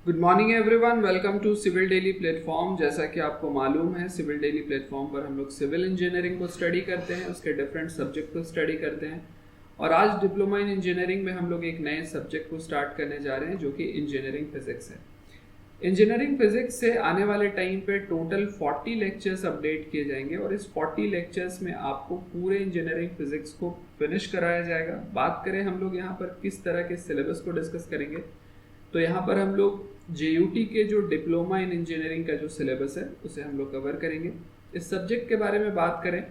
Good morning everyone, welcome to civil daily platform. जैसा कि आपको मालूम है, सिविल डेली प्लेटफॉर्म पर हम लोग सिविल इंजीनियरिंग को स्टडी करते हैं, उसके डिफरेंट सब्जेक्ट को स्टडी करते हैं। और आज डिप्लोमा इन इंजीनियरिंग में हम लोग एक नए सब्जेक्ट को स्टार्ट करने जा रहे हैं जो कि इंजीनियरिंग फिजिक्स है। इंजीनियरिंग फिजिक्स से आने वाले टाइम पे टोटल 40 लेक्चर्स अपडेट किए जाएंगे और इस 40 लेक्चर्स में आपको पूरे इंजीनियरिंग फिजिक्स को फिनिश कराया जाएगा। बात करें हम लोग यहाँ पर किस तरह के सिलेबस को डिस्कस करेंगे, तो यहाँ पर हम लोग JUT के जो डिप्लोमा इन इंजीनियरिंग का जो सिलेबस है उसे हम लोग कवर करेंगे। इस सब्जेक्ट के बारे में बात करें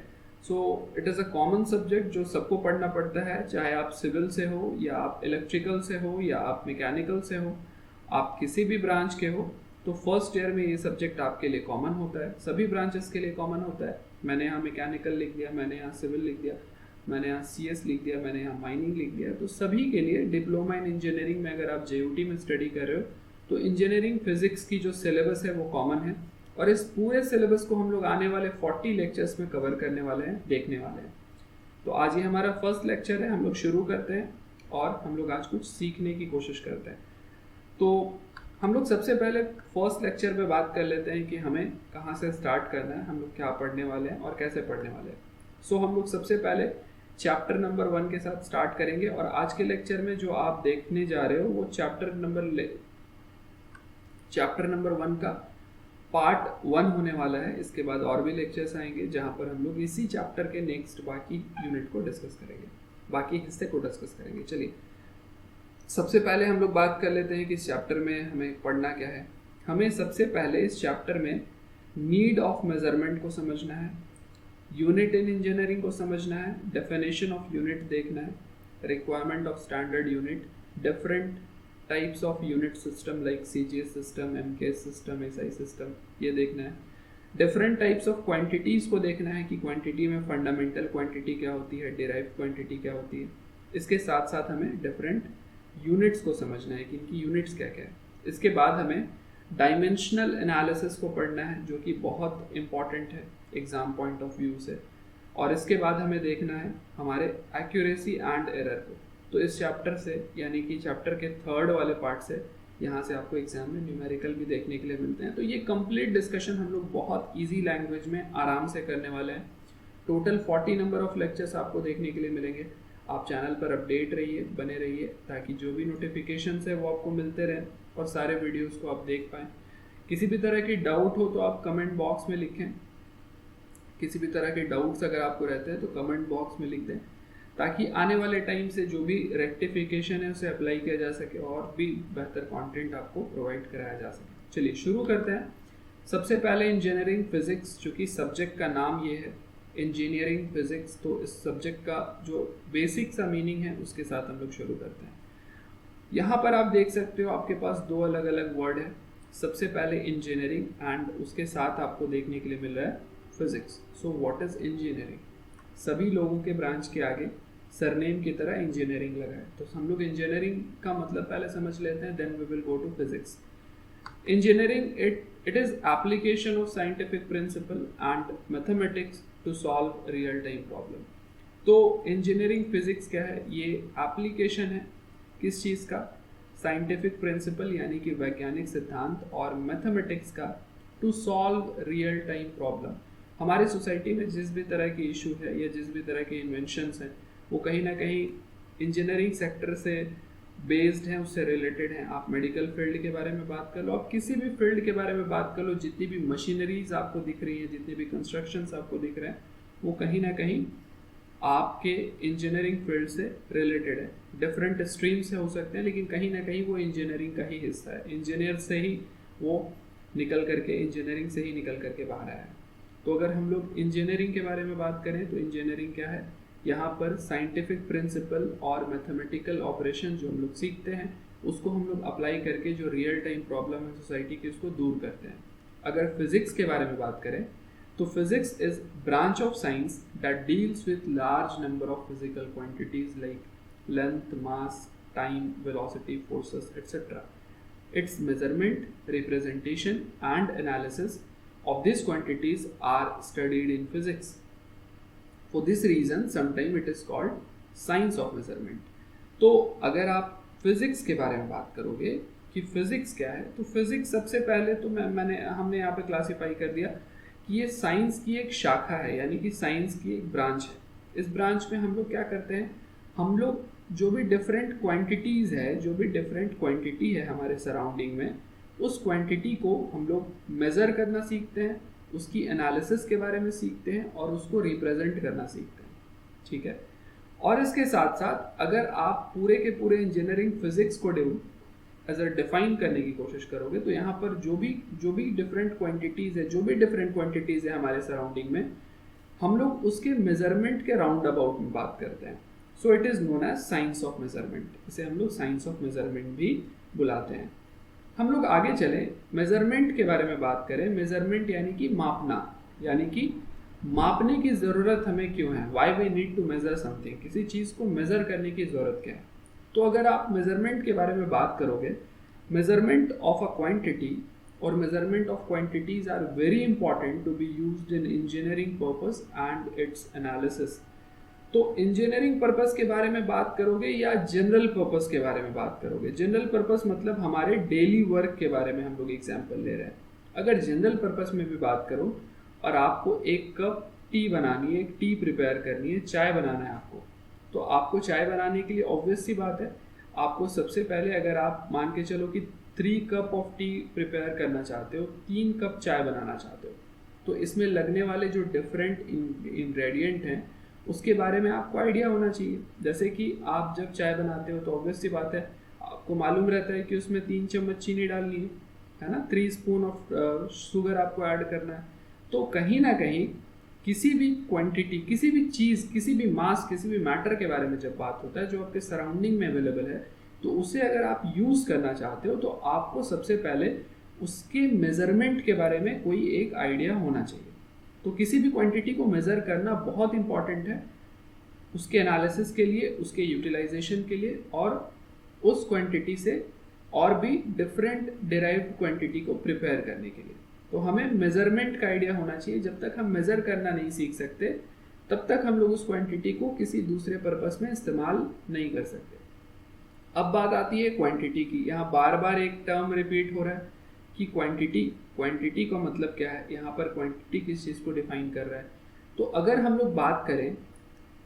सो it is a common subject जो सबको पढ़ना पड़ता है, चाहे आप सिविल से हो या आप इलेक्ट्रिकल से हो या आप मैकेनिकल से हो, आप किसी भी ब्रांच के हो। तो फर्स्ट ईयर में ये सब्जेक्ट आपके लिए कॉमन होता है, सभी ब्रांचेस के लिए कॉमन होता है। मैंने यहाँ मैकेनिकल लिख दिया, मैंने यहाँ सिविल लिख दिया, मैंने यहाँ CS लिख दिया, मैंने यहाँ माइनिंग लिख दिया। तो सभी के लिए डिप्लोमा इन इंजीनियरिंग में अगर आप JUT में स्टडी कर रहे हो तो इंजीनियरिंग फिजिक्स की जो सिलेबस है वो कॉमन है और इस पूरे सिलेबस को हम लोग आने वाले 40 लेक्चर्स में कवर करने वाले हैं, देखने वाले हैं। तो आज ये हमारा फर्स्ट लेक्चर है, हम लोग शुरू करते हैं और हम लोग आज कुछ सीखने की कोशिश करते हैं। तो हम लोग सबसे पहले फर्स्ट लेक्चर पे बात कर लेते हैं कि हमें कहाँ से स्टार्ट करना है, हम लोग क्या पढ़ने वाले हैं और कैसे पढ़ने वाले हैं। सो हम लोग सबसे पहले चैप्टर नंबर 1 के साथ स्टार्ट करेंगे और आज के लेक्चर में जो आप देखने जा रहे हो वो चैप्टर नंबर 1 का पार्ट 1 होने वाला है। इसके बाद और भी लेक्चर्स आएंगे जहाँ पर हम लोग इसी चैप्टर के नेक्स्ट बाकी यूनिट को डिस्कस करेंगे, बाकी हिस्से को डिस्कस करेंगे। चलिए सबसे पहले हम लोग बात कर लेते हैं कि इस चैप्टर में हमें पढ़ना क्या है। हमें सबसे पहले इस चैप्टर में नीड ऑफ मेजरमेंट को समझना है, यूनिट इन इंजीनियरिंग को समझना है, डेफिनेशन ऑफ यूनिट देखना है, requirement of standard unit, different types of unit system like CGS system, MKS system, SI system, ये देखना है। डिफरेंट टाइप्स ऑफ क्वांटिटीज़ को देखना है कि क्वांटिटी में फंडामेंटल क्वांटिटी क्या होती है, डिराइव्ड क्वांटिटी क्या होती है। इसके साथ साथ हमें डिफरेंट यूनिट्स को समझना है कि इनकी यूनिट्स क्या क्या है। इसके बाद हमें डायमेंशनल एनालिसिस को पढ़ना है जो कि बहुत इंपॉर्टेंट है एग्जाम पॉइंट ऑफ व्यू से। और इसके बाद हमें देखना है हमारे एक्यूरेसी एंड एरर को। तो इस चैप्टर से यानी कि चैप्टर के थर्ड वाले पार्ट से यहाँ से आपको एग्जाम में न्यूमेरिकल भी देखने के लिए मिलते हैं। तो ये कंप्लीट डिस्कशन हम लोग बहुत इजी लैंग्वेज में आराम से करने वाले हैं। टोटल 40 नंबर ऑफ लेक्चर्स आपको देखने के लिए मिलेंगे। आप चैनल पर अपडेट रहिए, बने रहिए, ताकि जो भी नोटिफिकेशंस है वो आपको मिलते रहें और सारे वीडियोस को आप देख पाएँ। किसी भी तरह की डाउट हो तो आप कमेंट बॉक्स में लिखें, किसी भी तरह के डाउट्स अगर आपको रहते हैं तो कमेंट बॉक्स में लिख दें, ताकि आने वाले टाइम से जो भी रेक्टिफिकेशन है उसे अप्लाई किया जा सके और भी बेहतर कंटेंट आपको प्रोवाइड कराया जा सके। चलिए शुरू करते हैं। सबसे पहले इंजीनियरिंग फिजिक्स, चूँकि सब्जेक्ट का नाम ये है इंजीनियरिंग फिजिक्स, तो इस सब्जेक्ट का जो बेसिक सा मीनिंग है उसके साथ हम लोग शुरू करते हैं। यहाँ पर आप देख सकते हो आपके पास दो अलग अलग वर्ड है। सबसे पहले इंजीनियरिंग एंड उसके साथ आपको देखने के लिए मिल रहा है physics. So what is engineering? सभी लोगों के ब्रांच के आगे सरनेम की तरह इंजीनियरिंग लगा है, तो हम लोग इंजीनियरिंग का मतलब पहले समझ लेते हैं, then we will go to physics. Engineering it is application of scientific principle and mathematics to solve real time problem. तो इंजीनियरिंग फिजिक्स क्या है? ये एप्लीकेशन है किस चीज़ का? साइंटिफिक प्रिंसिपल यानी कि वैज्ञानिक सिद्धांत और मैथमेटिक्स का to solve real time problem. हमारी सोसाइटी में जिस भी तरह की इशू है या जिस भी तरह के इन्वेंशंस हैं वो कहीं ना कहीं इंजीनियरिंग सेक्टर से बेस्ड हैं, उससे रिलेटेड हैं। आप मेडिकल फील्ड के बारे में बात कर लो, आप किसी भी फील्ड के बारे में बात कर लो, जितनी भी मशीनरीज आपको दिख रही हैं, जितने भी कंस्ट्रक्शंस आपको दिख रहे हैं, वो कहीं ना कहीं आपके इंजीनियरिंग फील्ड से रिलेटेड है। डिफरेंट स्ट्रीम से हो सकते हैं लेकिन कहीं ना कहीं वो इंजीनियरिंग का ही हिस्सा है। इंजीनियर से ही वो निकल करके, इंजीनियरिंग से ही निकल करके बाहर आया है। तो अगर हम लोग इंजीनियरिंग के बारे में बात करें तो इंजीनियरिंग क्या है? यहाँ पर साइंटिफिक प्रिंसिपल और मैथमेटिकल ऑपरेशन जो हम लोग सीखते हैं उसको हम लोग अप्लाई करके जो रियल टाइम प्रॉब्लम है सोसाइटी की उसको दूर करते हैं। अगर फिजिक्स के बारे में बात करें तो physics is branch of science that deals with large number of physical quantities like length, mass, time, velocity, forces etcetera. Its measurement, representation and analysis of these quantities are studied in physics. For this reason, sometimes it is called science of measurement. तो अगर आप physics के बारे में बात करोगे कि physics क्या है, तो फिजिक्स सबसे पहले तो हमने यहाँ पे क्लासिफाई कर दिया कि ये साइंस की एक शाखा है, यानी कि साइंस की एक ब्रांच है। इस ब्रांच में हम लोग क्या करते हैं, हम लोग जो भी डिफरेंट क्वांटिटीज़ है, जो भी डिफरेंट क्वांटिटी है हमारे सराउंडिंग में, उस क्वांटिटी को हम लोग मेज़र करना सीखते हैं, उसकी एनालिसिस के बारे में सीखते हैं और उसको रिप्रेजेंट करना सीखते हैं। ठीक है। और इसके साथ साथ अगर आप पूरे के पूरे इंजीनियरिंग फिजिक्स को डिफाइन करने की कोशिश करोगे, तो यहाँ पर जो भी डिफरेंट क्वांटिटीज़ है, जो भी डिफरेंट क्वांटिटीज़ है हमारे सराउंडिंग में, हम लोग उसके मेजरमेंट के राउंड अबाउट में बात करते हैं। So it is known as science of measurement. इसे हम लोग साइंस ऑफ मेजरमेंट भी बुलाते हैं। हम लोग आगे चलें, मेजरमेंट के बारे में बात करें। मेजरमेंट यानी कि मापना, यानी कि मापने की ज़रूरत हमें क्यों है, why we need to measure something, किसी चीज़ को मेज़र करने की ज़रूरत क्या है। तो अगर आप मेजरमेंट के बारे में बात करोगे, मेजरमेंट ऑफ अ क्वांटिटी और measurement of quantities are very important to be used in engineering purpose and its analysis. तो इंजीनियरिंग पर्पस के बारे में बात करोगे या जनरल पर्पस के बारे में बात करोगे। जनरल पर्पस मतलब हमारे डेली वर्क के बारे में हम लोग एग्जाम्पल ले रहे हैं। अगर जनरल पर्पस में भी बात करो और आपको एक कप टी बनानी है, एक टी प्रिपेयर करनी है, चाय बनाना है आपको, तो आपको चाय बनाने के लिए ऑब्वियस सी बात है, आपको सबसे पहले, अगर आप मान के चलो कि 3 कप ऑफ टी प्रिपेयर करना चाहते हो, 3 कप चाय बनाना चाहते हो, तो इसमें लगने वाले जो डिफरेंट इंग्रेडिएंट हैं उसके बारे में आपको आइडिया होना चाहिए। जैसे कि आप जब चाय बनाते हो तो ऑब्वियस सी बात है, आपको मालूम रहता है कि उसमें 3 चम्मच चीनी डालनी है ना, 3 स्पून ऑफ शुगर आपको ऐड करना है। तो कहीं ना कहीं किसी भी क्वांटिटी, किसी भी चीज़, किसी भी मास, किसी भी मैटर के बारे में जब बात होता है जो आपके सराउंडिंग में अवेलेबल है, तो उसे अगर आप यूज़ करना चाहते हो तो आपको सबसे पहले उसके मेज़रमेंट के बारे में कोई एक आइडिया होना चाहिए। तो किसी भी क्वांटिटी को मेज़र करना बहुत इंपॉर्टेंट है उसके एनालिसिस के लिए, उसके यूटिलाइजेशन के लिए, और उस क्वांटिटी से और भी डिफरेंट डिराइव्ड क्वांटिटी को प्रिपेयर करने के लिए। तो हमें मेज़रमेंट का आइडिया होना चाहिए। जब तक हम मेज़र करना नहीं सीख सकते तब तक हम लोग उस क्वांटिटी को किसी दूसरे पर्पस में इस्तेमाल नहीं कर सकते। अब बात आती है क्वांटिटी की। यहाँ बार बार एक टर्म रिपीट हो रहा है कि क्वांटिटी का मतलब क्या है। यहाँ पर क्वांटिटी किस चीज़ को डिफाइन कर रहा है। तो अगर हम लोग बात करें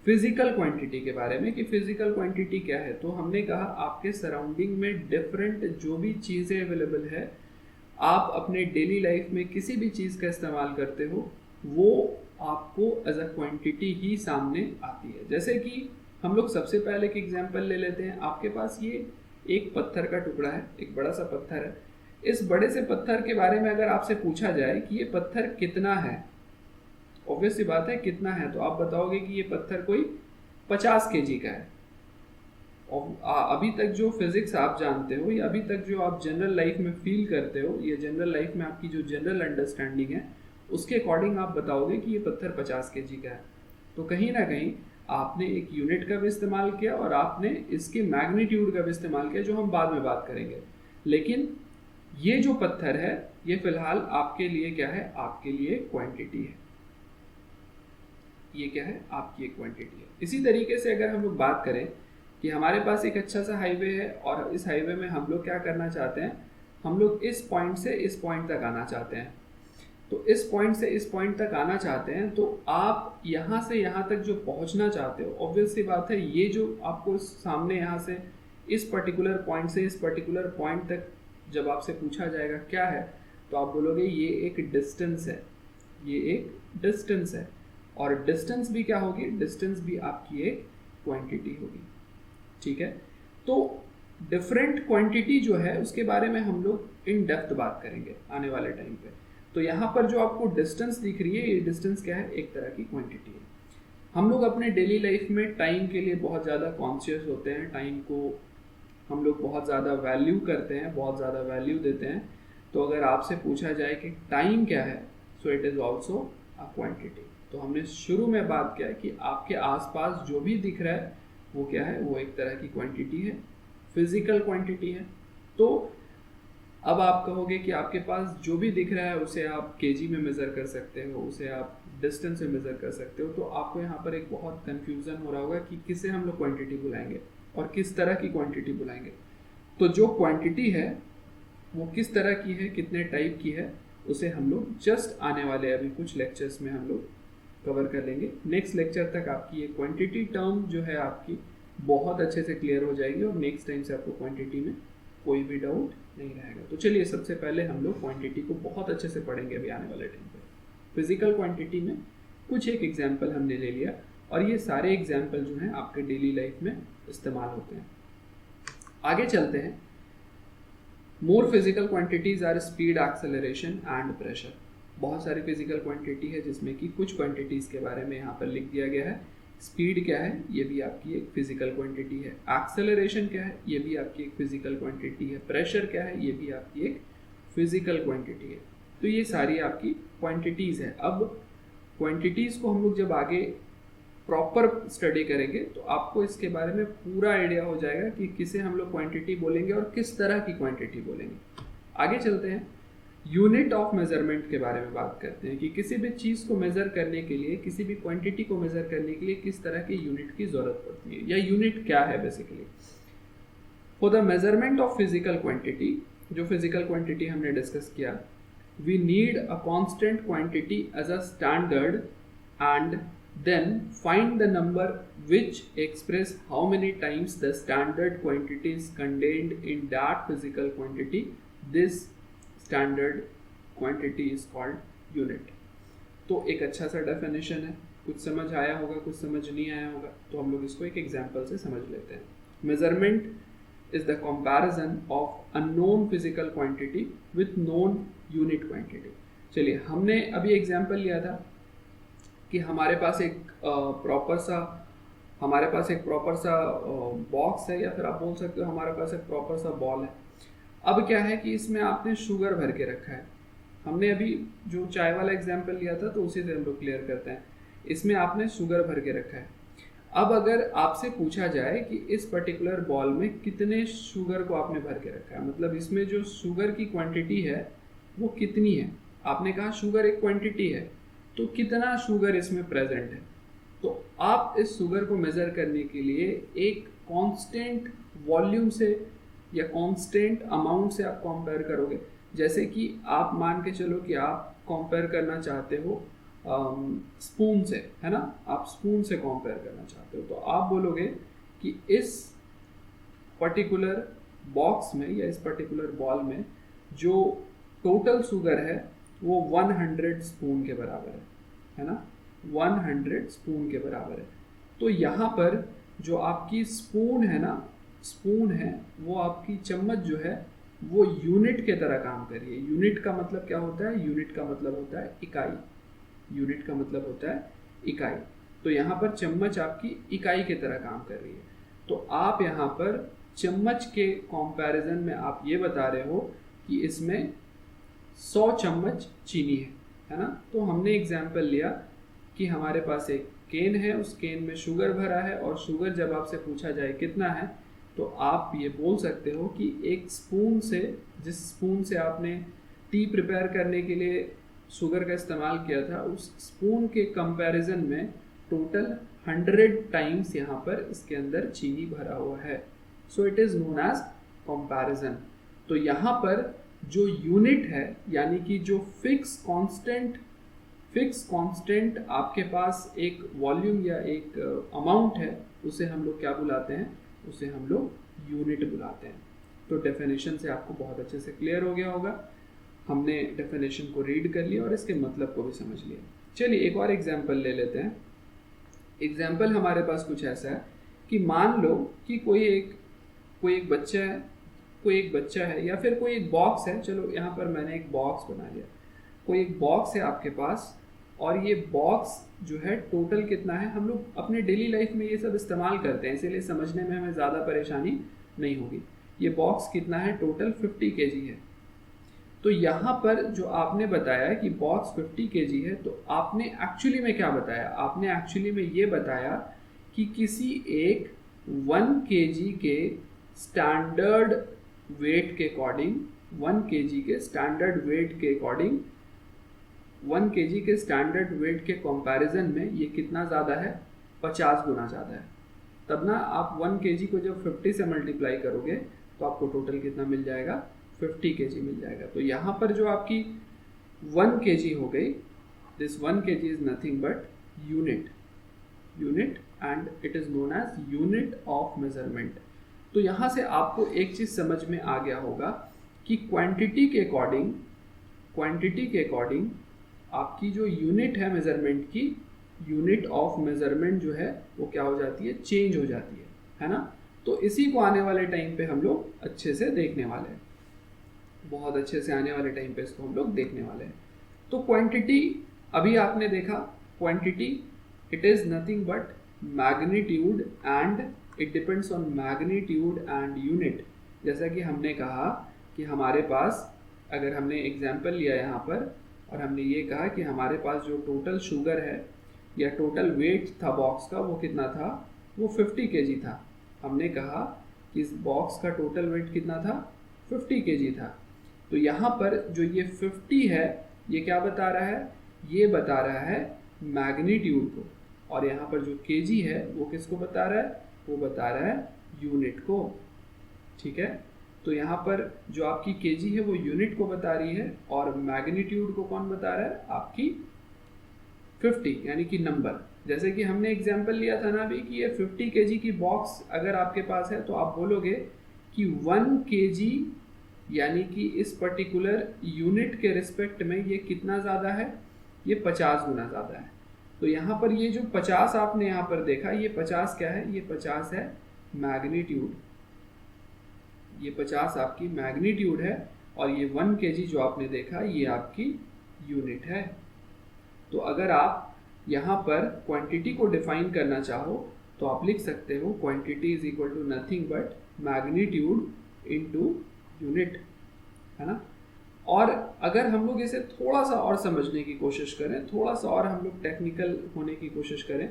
फिजिकल क्वांटिटी के बारे में कि फिजिकल क्वांटिटी क्या है, तो हमने कहा आपके सराउंडिंग में डिफरेंट जो भी चीज़ें अवेलेबल है, आप अपने डेली लाइफ में किसी भी चीज़ का इस्तेमाल करते हो, वो आपको एज अ क्वांटिटी ही सामने आती है। जैसे कि हम लोग सबसे पहले एक एग्जांपल ले लेते हैं। आपके पास ये एक पत्थर का टुकड़ा है, एक बड़ा सा पत्थर है। इस बड़े से पत्थर के बारे में अगर आपसे पूछा जाए कि ये पत्थर कितना है, ऑब्वियस सी बात है कितना है, तो आप बताओगे कि ये पत्थर कोई 50 kg का है। और अभी तक जो फिजिक्स आप जानते हो या अभी तक जो आप जनरल लाइफ में फील करते हो, ये जनरल लाइफ में आपकी जो जनरल अंडरस्टैंडिंग है, उसके अकॉर्डिंग आप बताओगे कि ये पत्थर 50 kg का है। तो कहीं ना कहीं आपने एक यूनिट का भी इस्तेमाल किया और आपने इसके मैग्नीट्यूड का भी इस्तेमाल किया, जो हम बाद में बात करेंगे। लेकिन ये जो पत्थर है ये फिलहाल आपके लिए क्या है, आपके लिए क्वांटिटी है। ये क्या है, आपकी एक क्वांटिटी है। इसी तरीके से अगर हम लोग बात करें कि हमारे पास एक अच्छा सा हाईवे है और इस हाईवे में हम लोग क्या करना चाहते हैं, हम लोग इस पॉइंट से इस पॉइंट तक आना चाहते हैं। तो इस पॉइंट से इस पॉइंट तक आना चाहते हैं, तो आप यहाँ से यहाँ तक जो पहुँचना चाहते हो, ऑब्वियस सी बात है ये जो आपको सामने यहाँ से इस पर्टिकुलर पॉइंट से इस पर्टिकुलर पॉइंट तक जब आपसे पूछा जाएगा क्या है, तो आप बोलोगे ये एक डिस्टेंस है, ये एक डिस्टेंस है। और डिस्टेंस भी क्या होगी, डिस्टेंस भी आपकी एक क्वांटिटी होगी। ठीक है। तो डिफरेंट क्वांटिटी जो है उसके बारे में हम लोग इन डेप्थ बात करेंगे आने वाले टाइम पे। तो यहाँ पर जो आपको डिस्टेंस दिख रही है, ये डिस्टेंस क्या है, एक तरह की क्वांटिटी है। हम लोग अपने डेली लाइफ में टाइम के लिए बहुत ज़्यादा कॉन्शियस होते हैं, टाइम को हम लोग बहुत ज़्यादा वैल्यू करते हैं, बहुत ज़्यादा वैल्यू देते हैं। तो अगर आपसे पूछा जाए कि टाइम क्या है, so it is also a quantity. तो हमने शुरू में बात किया कि आपके आसपास जो भी दिख रहा है वो क्या है, वो एक तरह की क्वांटिटी है, फिजिकल क्वांटिटी है। तो अब आप कहोगे कि आपके पास जो भी दिख रहा है उसे आप केजी में मेज़र कर सकते हो, उसे आप डिस्टेंस में मेज़र कर सकते हो। तो आपको यहाँ पर एक बहुत कन्फ्यूज़न हो रहा होगा कि किसे हम लोग क्वांटिटी बुलाएंगे और किस तरह की क्वांटिटी बुलाएंगे। तो जो क्वांटिटी है वो किस तरह की है, कितने टाइप की है, उसे हम लोग जस्ट आने वाले अभी कुछ लेक्चर्स में हम लोग कवर कर लेंगे। नेक्स्ट लेक्चर तक आपकी ये क्वांटिटी टर्म जो है आपकी बहुत अच्छे से क्लियर हो जाएगी और नेक्स्ट टाइम से आपको क्वांटिटी में कोई भी डाउट नहीं रहेगा। तो चलिए सबसे पहले हम लोग क्वांटिटी को बहुत अच्छे से पढ़ेंगे अभी आने वाले टाइम पर। फिजिकल क्वांटिटी में कुछ एक एग्जाम्पल हमने ले लिया और ये सारे एग्जाम्पल जो हैं आपके डेली लाइफ में इस्तेमाल होते हैं। आगे चलते हैं। More physical quantities are speed, acceleration and pressure. बहुत सारी फिजिकल क्वांटिटी है जिसमें कि कुछ क्वांटिटीज़ के बारे में यहाँ पर लिख दिया गया है। स्पीड क्या है, ये भी आपकी एक फिजिकल क्वांटिटी है। एक्सेलरेशन क्या है, ये भी आपकी एक फिजिकल क्वांटिटी है। प्रेशर क्या है, ये भी आपकी एक फिजिकल क्वांटिटी है। तो ये सारी आपकी क्वांटिटीज़ है। अब क्वांटिटीज़ को हम लोग जब आगे प्रॉपर स्टडी करेंगे तो आपको इसके बारे में पूरा आइडिया हो जाएगा कि किसे हम लोग क्वांटिटी बोलेंगे और किस तरह की क्वांटिटी बोलेंगे। आगे चलते हैं, यूनिट ऑफ मेजरमेंट के बारे में बात करते हैं कि किसी भी चीज़ को मेज़र करने के लिए, किसी भी क्वांटिटी को मेज़र करने के लिए किस तरह के यूनिट की ज़रूरत पड़ती है या यूनिट क्या है basically. For the measurement of physical quantity, जो फिजिकल क्वांटिटी हमने डिस्कस किया, we need a constant quantity as a standard and then find the number which express how many times the standard quantity is contained in that physical quantity. This standard quantity is called unit. तो एक अच्छा सा definition है, कुछ समझ आया होगा, कुछ समझ नहीं आया होगा, तो हम लोग इसको एक एग्जांपल से समझ लेते हैं। Measurement is the comparison of unknown physical quantity with known unit quantity. चलिए, हमने अभी एग्जांपल लिया था कि हमारे पास एक प्रॉपर सा बॉक्स है, या फिर आप बोल सकते हो हमारे पास एक प्रॉपर सा बॉल है। अब क्या है कि इसमें आपने शुगर भर के रखा है। हमने अभी जो चाय वाला एग्जांपल लिया था तो उसी से हम लोग क्लियर करते हैं। इसमें आपने शुगर भर के रखा है। अब अगर आपसे पूछा जाए कि इस पर्टिकुलर बॉल में कितने शुगर को आपने भर के रखा है, मतलब इसमें जो शुगर की क्वांटिटी है वो कितनी है। आपने कहा शुगर एक क्वांटिटी है, तो कितना शुगर इसमें प्रेजेंट है। तो आप इस शुगर को मेज़र करने के लिए एक कांस्टेंट वॉल्यूम से या कांस्टेंट अमाउंट से आप कंपेयर करोगे। जैसे कि आप मान के चलो कि आप कंपेयर करना चाहते हो स्पून से, है ना, आप स्पून से कंपेयर करना चाहते हो, तो आप बोलोगे कि इस पर्टिकुलर बॉक्स में या इस पर्टिकुलर बॉल में जो टोटल शुगर है वो 100 स्पून के बराबर है ना, 100 स्पून के बराबर है। तो यहाँ पर जो आपकी स्पून है ना, स्पून है वो आपकी चम्मच जो है वो यूनिट के तरह काम कर रही है। यूनिट का मतलब क्या होता है, यूनिट का मतलब होता है इकाई। यूनिट का मतलब होता है इकाई। तो यहाँ पर चम्मच आपकी इकाई की तरह काम कर रही है। तो आप यहाँ पर चम्मच के कंपैरिजन में आप ये बता रहे हो कि इसमें 100 चम्मच चीनी है ना। तो हमने एग्जाम्पल लिया कि हमारे पास एक केन है, उस केन में शुगर भरा है और शुगर जब आपसे पूछा जाए कितना है तो आप ये बोल सकते हो कि एक स्पून से, जिस स्पून से आपने टी प्रिपेयर करने के लिए शुगर का इस्तेमाल किया था, उस स्पून के कंपैरिजन में टोटल 100 टाइम्स यहाँ पर इसके अंदर चीनी भरा हुआ है। So it is known as comparison. तो यहाँ पर जो यूनिट है, यानी कि जो फिक्स कांस्टेंट आपके पास एक वॉल्यूम या एक अमाउंट है, उसे हम लोग क्या बुलाते हैं, उसे हम लोग यूनिट बुलाते हैं। तो डेफिनेशन से आपको बहुत अच्छे से क्लियर हो गया होगा। हमने डेफिनेशन को रीड कर लिया और इसके मतलब को भी समझ लिया। चलिए एक और एग्जाम्पल ले लेते हैं। एग्जाम्पल हमारे पास कुछ ऐसा है कि मान लो कि कोई एक बच्चा है या फिर कोई एक बॉक्स है। चलो यहाँ पर मैंने एक बॉक्स बना लिया। कोई एक बॉक्स है आपके पास और ये बॉक्स जो है टोटल कितना है, हम लोग अपने डेली लाइफ में ये सब इस्तेमाल करते हैं, इसीलिए समझने में हमें ज़्यादा परेशानी नहीं होगी। ये बॉक्स कितना है, टोटल 50 kg है। तो यहाँ पर जो आपने बताया कि बॉक्स 50 kg है, तो आपने एक्चुअली में क्या बताया, आपने एक्चुअली में ये बताया कि किसी एक 1 kg के स्टैंडर्ड वेट के अकॉर्डिंग, 1 kg के स्टैंडर्ड वेट के अकॉर्डिंग, 1 kg के स्टैंडर्ड वेट के कंपैरिजन में ये कितना ज़्यादा है, 50 गुना ज़्यादा है। तब ना आप 1 kg को जब 50 से मल्टीप्लाई करोगे तो आपको टोटल कितना मिल जाएगा, 50 kg मिल जाएगा। तो यहाँ पर जो आपकी 1 kg हो गई, this 1 kg is nothing but unit and it is known as unit of measurement. तो यहाँ से आपको एक चीज समझ में आ गया होगा कि क्वांटिटी के अकॉर्डिंग आपकी जो यूनिट है मेजरमेंट की, यूनिट ऑफ मेजरमेंट जो है वो क्या हो जाती है, चेंज हो जाती है ना। तो इसी को आने वाले टाइम पे हम लोग अच्छे से देखने वाले हैं, बहुत अच्छे से आने वाले टाइम पे इसको हम लोग देखने वाले हैं। तो क्वांटिटी अभी आपने देखा, quantity it is nothing but magnitude and it depends on magnitude and unit. जैसा कि हमने कहा कि हमारे पास, अगर हमने एग्जाम्पल लिया यहाँ पर और हमने ये कहा कि हमारे पास जो टोटल शुगर है या टोटल वेट था बॉक्स का, वो कितना था, वो 50 kg था। हमने कहा कि इस बॉक्स का टोटल वेट कितना था, 50 kg था। तो यहाँ पर जो ये 50 है ये क्या बता रहा है, ये बता रहा है मैग्नीट्यूड को, और यहाँ पर जो kg है वो किसको बता रहा है, वो बता रहा है यूनिट को। ठीक है, तो यहाँ पर जो आपकी kg है वो यूनिट को बता रही है और मैग्नीट्यूड को कौन बता रहा है, आपकी 50 यानी कि नंबर। जैसे कि हमने एग्जाम्पल लिया था ना अभी कि ये 50 kg की बॉक्स अगर आपके पास है तो आप बोलोगे कि 1 kg यानी कि इस पर्टिकुलर यूनिट के रिस्पेक्ट में ये कितना ज़्यादा है, ये 50 गुना ज़्यादा है। तो यहाँ पर ये जो 50 आपने यहाँ पर देखा, ये 50 क्या है, ये 50 है मैग्नीट्यूड, ये 50 आपकी मैग्नीट्यूड है, और ये 1 kg जो आपने देखा ये आपकी यूनिट है। तो अगर आप यहाँ पर क्वांटिटी को डिफाइन करना चाहो तो आप लिख सकते हो quantity is equal to nothing but magnitude into unit, है ना। और अगर हम लोग इसे थोड़ा सा और समझने की कोशिश करें, थोड़ा सा और हम लोग टेक्निकल होने की कोशिश करें,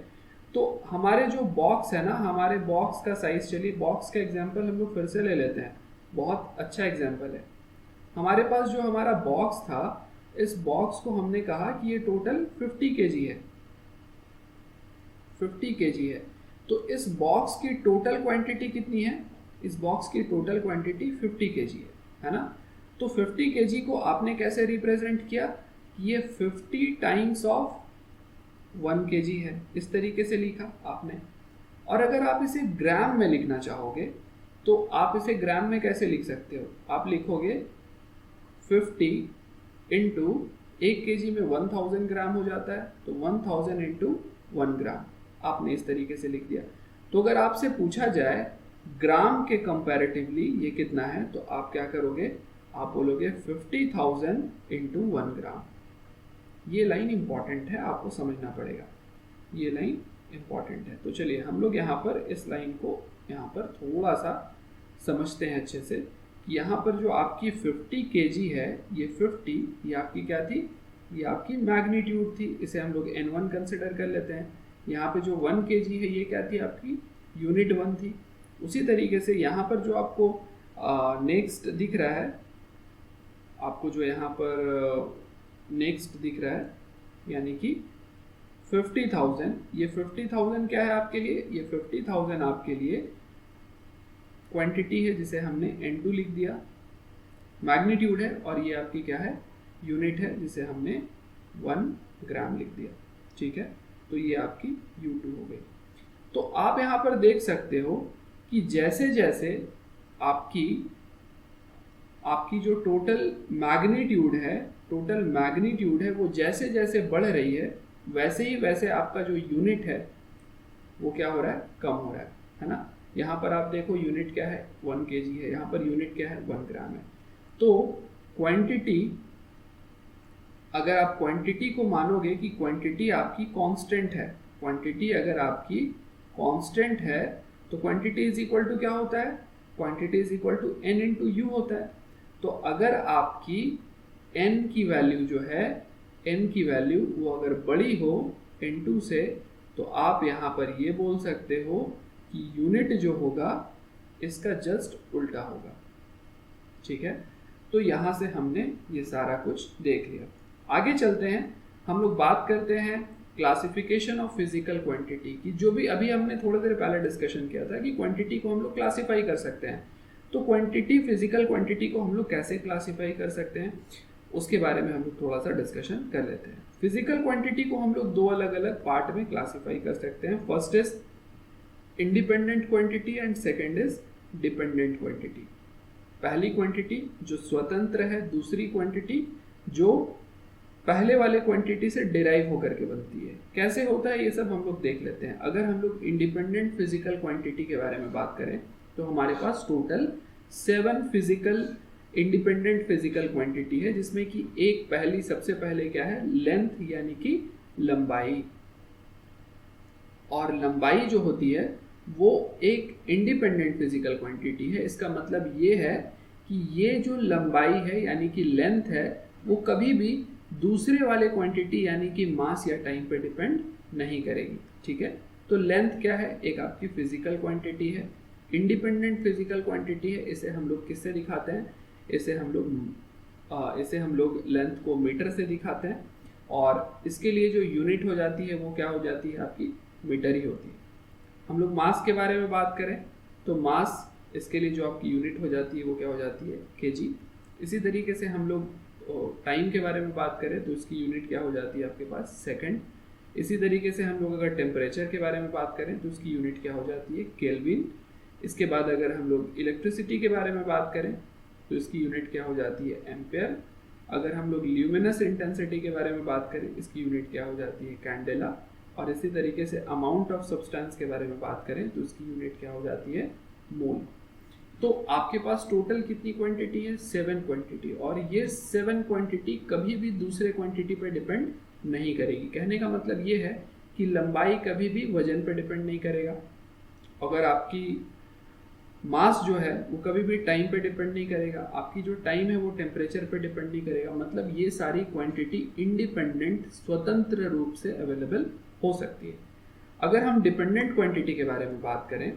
तो हमारे जो बॉक्स है ना, हमारे बॉक्स का साइज, चलिए बॉक्स का एग्जांपल हम लोग फिर से ले लेते हैं, बहुत अच्छा एग्जांपल है। हमारे पास जो हमारा बॉक्स था, इस बॉक्स को हमने कहा कि ये टोटल 50 kg है, 50 kg है। तो इस बॉक्स की टोटल क्वांटिटी कितनी है, इस बॉक्स की टोटल क्वांटिटी 50 kg है ना। तो 50 kg को आपने कैसे रिप्रेजेंट किया, ये 50 टाइम्स ऑफ 1 kg है, इस तरीके से लिखा आपने। और अगर आप इसे ग्राम में लिखना चाहोगे तो आप इसे ग्राम में कैसे लिख सकते हो, आप लिखोगे 50 इंटू 1 kg में 1000 ग्राम हो जाता है, तो 1000 इंटू 1 ग्राम आपने इस तरीके से लिख दिया। तो अगर आपसे पूछा जाए ग्राम के कंपैरेटिवली ये कितना है, तो आप क्या करोगे, आप बोलोगे 50,000 इंटू 1 ग्राम। ये लाइन इंपॉर्टेंट है, आपको समझना पड़ेगा, ये लाइन इंपॉर्टेंट है। तो चलिए हम लोग यहाँ पर इस लाइन को यहाँ पर थोड़ा सा समझते हैं अच्छे से। यहाँ पर जो आपकी 50 kg है, ये 50 ये आपकी क्या थी, ये आपकी मैग्नीट्यूड थी, इसे हम लोग N1 कंसिडर कर लेते हैं। यहाँ पे जो 1 kg है ये क्या थी, आपकी यूनिट 1 थी। उसी तरीके से यहाँ पर जो आपको नेक्स्ट दिख रहा है, आपको जो यहाँ पर नेक्स्ट दिख रहा है यानी कि 50,000, ये 50,000 क्या है आपके लिए, ये 50,000 आपके लिए क्वांटिटी है जिसे हमने N2 लिख दिया, मैग्नीट्यूड है, और ये आपकी क्या है, यूनिट है जिसे हमने 1 ग्राम लिख दिया। ठीक है, तो ये आपकी U2 हो गई। तो आप यहाँ पर देख सकते हो कि जैसे जैसे आपकी जो टोटल मैग्नीट्यूड है वो जैसे जैसे बढ़ रही है, वैसे ही वैसे आपका जो यूनिट है वो क्या हो रहा है, कम हो रहा है ना। यहाँ पर आप देखो यूनिट क्या है, 1 kg है, यहाँ पर यूनिट क्या है, 1 ग्राम है। तो क्वांटिटी, अगर आप क्वांटिटी को मानोगे कि क्वांटिटी आपकी कांस्टेंट है, क्वांटिटी अगर आपकी कांस्टेंट है तो क्वांटिटी इज इक्वल टू क्या होता है, quantity is equal to n into U होता है। तो अगर आपकी n की वैल्यू जो है, n की वैल्यू वो अगर बड़ी हो n2 से, तो आप यहाँ पर ये बोल सकते हो कि यूनिट जो होगा इसका जस्ट उल्टा होगा। ठीक है, तो यहाँ से हमने ये सारा कुछ देख लिया। आगे चलते हैं, हम लोग बात करते हैं क्लासिफिकेशन ऑफ फिजिकल क्वांटिटी की, जो भी अभी हमने थोड़ी देर पहले डिस्कशन किया था कि क्वांटिटी को हम लोग क्लासिफाई कर सकते हैं। तो क्वांटिटी, फिजिकल क्वांटिटी को हम लोग कैसे क्लासीफाई कर सकते हैं उसके बारे में हम लोग थोड़ा सा डिस्कशन कर लेते हैं। फिजिकल क्वांटिटी को हम लोग दो अलग अलग पार्ट में क्लासीफाई कर सकते हैं। First is independent quantity and second is dependent quantity. पहली क्वांटिटी जो स्वतंत्र है, दूसरी क्वांटिटी जो पहले वाले क्वांटिटी से डिराइव होकर के बनती है। कैसे होता है ये सब हम लोग देख लेते हैं। अगर हम लोग इंडिपेंडेंट फिजिकल क्वांटिटी के बारे में बात करें तो हमारे पास total 7 physical independent physical quantity है, जिसमें कि एक पहली सबसे पहले क्या है, लेंथ यानी कि लंबाई। और लंबाई जो होती है वो एक इंडिपेंडेंट फिजिकल क्वांटिटी है। इसका मतलब ये है कि ये जो लंबाई है यानी कि लेंथ है वो कभी भी दूसरे वाले क्वांटिटी यानी कि मास या टाइम पे डिपेंड नहीं करेगी। ठीक है, तो लेंथ क्या है, एक आपकी फिजिकल क्वांटिटी है, इंडिपेंडेंट फिजिकल क्वांटिटी है। इसे हम लोग किससे दिखाते हैं, इसे हम लोग लेंथ को मीटर से दिखाते हैं, और इसके लिए जो यूनिट हो जाती है वो क्या हो जाती है, आपकी मीटर ही होती है। हम लोग मास के बारे में बात करें तो मास, इसके लिए जो आपकी यूनिट हो जाती है वो क्या हो जाती है, केजी। इसी तरीके से हम लोग टाइम के बारे में बात करें तो इसकी यूनिट क्या हो जाती है आपके पास, सेकंड। इसी तरीके से हम लोग अगर टेम्परेचर के बारे में बात करें तो उसकी यूनिट क्या हो जाती है, केल्विन। इसके बाद अगर हम लोग इलेक्ट्रिसिटी के बारे में बात करें तो इसकी यूनिट क्या हो जाती है, एम्पेयर। अगर हम लोग ल्यूमिनस इंटेंसिटी के बारे में बात करें, इसकी यूनिट क्या हो जाती है, कैंडेला। और इसी तरीके से अमाउंट ऑफ सब्सटेंस के बारे में बात करें तो इसकी यूनिट क्या हो जाती है, मोल। तो आपके पास टोटल कितनी क्वांटिटी है, 7 क्वांटिटी। और ये 7 क्वांटिटी कभी भी दूसरे क्वांटिटी पर डिपेंड नहीं करेगी। कहने का मतलब ये है कि लंबाई कभी भी वजन पर डिपेंड नहीं करेगा। अगर आपकी मास जो है वो कभी भी टाइम पे डिपेंड नहीं करेगा, आपकी जो टाइम है वो टेम्परेचर पे डिपेंड नहीं करेगा। मतलब ये सारी क्वांटिटी इंडिपेंडेंट, स्वतंत्र रूप से अवेलेबल हो सकती है। अगर हम डिपेंडेंट क्वांटिटी के बारे में बात करें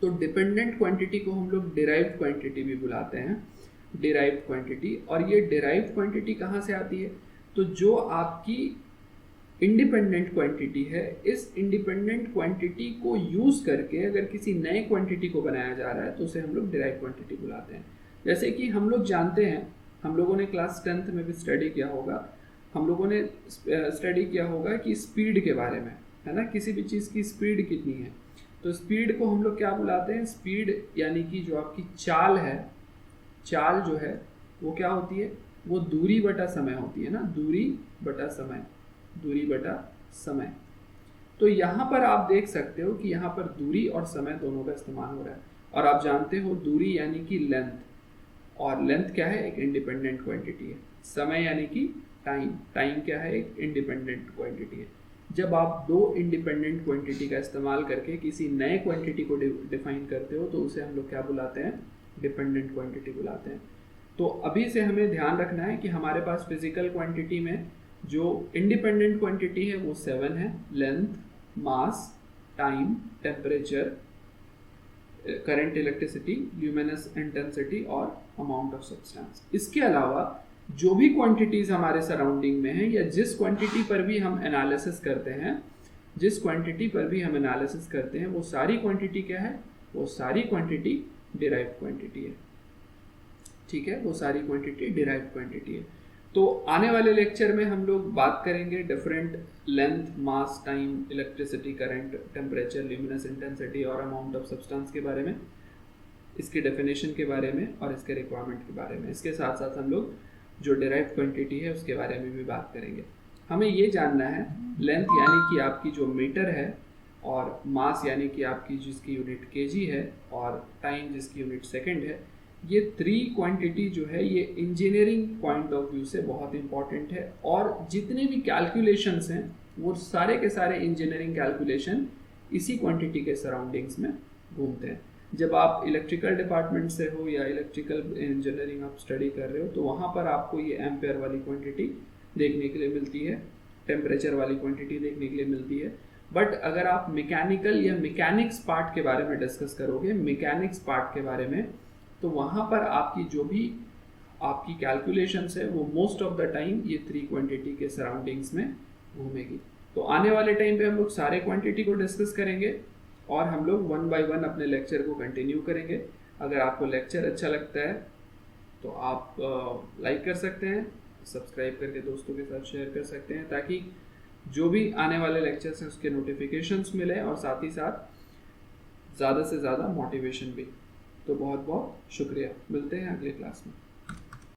तो डिपेंडेंट क्वांटिटी को हम लोग डिराइव्ड क्वांटिटी भी बुलाते हैं, डिराइव्ड क्वांटिटी। और ये डिराइव्ड क्वांटिटी कहाँ से आती है, तो जो आपकी इंडिपेंडेंट क्वांटिटी है, इस इंडिपेंडेंट क्वांटिटी को यूज करके अगर किसी नए क्वांटिटी को बनाया जा रहा है तो उसे हम लोग डिराइव्ड क्वांटिटी बुलाते हैं। जैसे कि हम लोग जानते हैं, हम लोगों ने क्लास 10th में भी स्टडी किया होगा, हम लोगों ने स्टडी किया होगा कि स्पीड के बारे में, है ना, किसी भी चीज़ की स्पीड कितनी है। तो स्पीड को हम लोग क्या बुलाते हैं, स्पीड यानी कि जो आपकी चाल है, चाल जो है वो क्या होती है, वो दूरी बटा समय होती है ना, दूरी बटा समय, दूरी बटा समय। तो यहाँ पर आप देख सकते हो कि यहाँ पर दूरी और समय दोनों का इस्तेमाल हो रहा है। और आप जानते हो दूरी यानी कि लेंथ, और लेंथ क्या है, एक इंडिपेंडेंट क्वांटिटी है। समय यानी कि टाइम, टाइम क्या है, एक इंडिपेंडेंट क्वांटिटी है। जब आप दो इंडिपेंडेंट क्वांटिटी का इस्तेमाल करके किसी नए क्वांटिटी को डिफाइन करते हो तो उसे हम लोग क्या बुलाते हैं, डिपेंडेंट क्वांटिटी बुलाते हैं। तो अभी से हमें ध्यान रखना है कि हमारे पास फिजिकल क्वांटिटी में जो इंडिपेंडेंट क्वांटिटी है वो 7 है, length, mass, time, temperature, current, electricity, luminous intensity और अमाउंट ऑफ सब्सटेंस। इसके अलावा जो भी क्वांटिटीज हमारे सराउंडिंग में है या जिस क्वांटिटी पर भी हम एनालिसिस करते हैं, जिस क्वांटिटी पर भी हम एनालिसिस करते हैं वो सारी क्वांटिटी क्या है, वो सारी क्वांटिटी डिराइव्ड क्वांटिटी है। ठीक है, वो सारी क्वांटिटी डिराइव्ड क्वांटिटी है। तो आने वाले लेक्चर में हम लोग बात करेंगे different length, mass, time, electricity, current, temperature, luminous intensity और अमाउंट ऑफ सब्सटेंस के बारे में, इसके डेफिनेशन के बारे में और इसके रिक्वायरमेंट के बारे में। इसके साथ साथ हम लोग जो डिराइव्ड क्वांटिटी है उसके बारे में भी बात करेंगे। हमें ये जानना है लेंथ यानी कि आपकी जो मीटर है, और मास यानी कि आपकी जिसकी यूनिट केजी है, और टाइम जिसकी यूनिट सेकंड है। ये 3 क्वांटिटी जो है ये इंजीनियरिंग पॉइंट ऑफ व्यू से बहुत इंपॉर्टेंट है। और जितने भी कैलकुलेशंस हैं वो सारे के सारे इंजीनियरिंग कैलकुलेशन इसी क्वांटिटी के सराउंडिंग्स में घूमते हैं। जब आप इलेक्ट्रिकल डिपार्टमेंट से हो या इलेक्ट्रिकल इंजीनियरिंग आप स्टडी कर रहे हो तो वहाँ पर आपको ये एम्पेयर वाली क्वांटिटी देखने के लिए मिलती है, टेम्परेचर वाली क्वांटिटी देखने के लिए मिलती है। बट अगर आप मैकेनिकल या मैकेनिक्स पार्ट के बारे में डिस्कस करोगे, मैकेनिक्स पार्ट के बारे में, तो वहाँ पर आपकी जो भी आपकी कैलकुलेशंस है वो मोस्ट ऑफ द टाइम ये 3 क्वांटिटी के सराउंडिंग्स में घूमेगी। तो आने वाले टाइम पे हम लोग सारे क्वांटिटी को डिस्कस करेंगे और हम लोग 1 बाय 1 अपने लेक्चर को कंटिन्यू करेंगे। अगर आपको लेक्चर अच्छा लगता है तो आप लाइक कर सकते हैं, सब्सक्राइब करके दोस्तों के साथ शेयर कर सकते हैं, ताकि जो भी आने वाले लेक्चर्स हैं उसके नोटिफिकेशंस मिले और साथ ही साथ ज़्यादा से ज़्यादा मोटिवेशन भी। तो बहुत बहुत शुक्रिया, मिलते हैं अगले क्लास में।